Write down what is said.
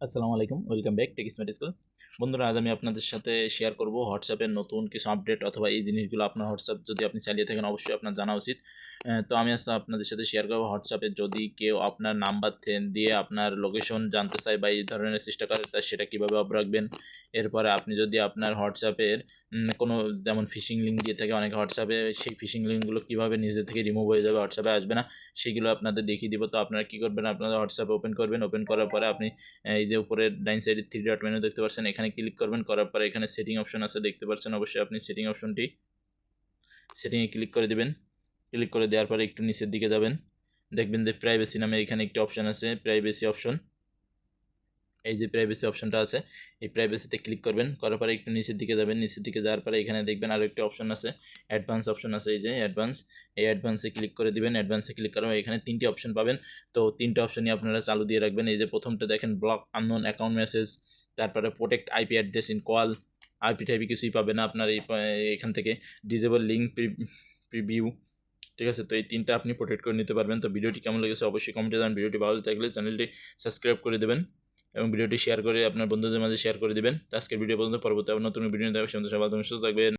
আসসালামু আলাইকুম, welcome back tech smart school. বন্ধুরা, আজ আমি আপনাদের সাথে শেয়ার করব হোয়াটসঅ্যাপের নতুন কিছু আপডেট অথবা এই জিনিসগুলো আপনার হোয়াটসঅ্যাপ যদি আপনি চালিয়ে থাকেন অবশ্যই আপনার জানা উচিত। তো আমি আজকে আপনাদের সাথে শেয়ার করব হোয়াটসঅ্যাপে যদি কেউ আপনার নাম্বার দিয়ে আপনার লোকেশন জানতে চায় বা এই ধরনের চেষ্টা করে তা সেটা কীভাবে অফ রাখবেন। এরপরে আপনি যদি আপনার হোয়াটসঅ্যাপের কোনো যেমন ফিশিং লিঙ্ক দিয়ে থাকে অনেক হোয়াটসঅ্যাপে, সেই ফিশিং লিঙ্কগুলো কীভাবে নিজে থেকে রিমুভ হয়ে যাবে, হোয়াটসঅ্যাপে আসবে না, সেগুলো আপনাদের দেখিয়ে দিব। তো আপনারা কী করবেন, আপনারা হোয়াটসঅ্যাপে ওপেন করবেন। ওপেন করার পরে আপনি এই যে উপরে ডাইন সাইডে 3 ডট মেনু দেখতে পাচ্ছেন, এখানে ক্লিক করবেন। করার পরে এখানে সেটিং অপশন আছে দেখতে পাচ্ছেন, অবশ্যই আপনি সেটিংয়ে ক্লিক করে দিবেন। ক্লিক করে দেওয়ার পরে একটু নিচের দিকে যাবেন, দেখবেন যে প্রাইভেসি নামে এখানে একটি অপশন আছে, প্রাইভেসি অপশন। এই যে প্রাইভেসি অপশনটা আছে, এই প্রাইভেসিতে ক্লিক করবেন। করার পরে একটু নিচের দিকে যাবেন, নিচের দিকে যাওয়ার পরে এখানে দেখবেন আরও একটি অপশন আছে, অ্যাডভান্স অপশন আছে। এই যে অ্যাডভান্স, এই অ্যাডভান্সে ক্লিক করে দিবেন। অ্যাডভান্সে ক্লিক করার পরে এখানে 3টি অপশন পাবেন। তো 3টে অপশনই আপনারা চালু দিয়ে রাখবেন। এই যে প্রথমটা দেখেন ব্লক আননোন অ্যাকাউন্ট মেসেজ, তারপরে protect IP address in call, IP টাইপি কিছুই পাবে না আপনার এখান থেকে। ডিজেবল লিঙ্ক প্রিভিউ, ঠিক আছে। তো এই 3টা আপনি প্রোটেক্ট করে নিতে পারবেন। তো ভিডিওটি কেমন লেগেছে অবশ্যই কমেন্টে জানান। ভিডিওটি ভালো লাগলে চ্যানেলটি সাবস্ক্রাইব করে দেবেন এবং ভিডিওটি শেয়ার করে আপনার বন্ধুদের মাঝে শেয়ার করে দিবেন। তো আজকের ভিডিও পর্যন্ত, পরবর্তী আবার নতুন ভিডিও দেখার সবাই সুস্থ থাকবেন।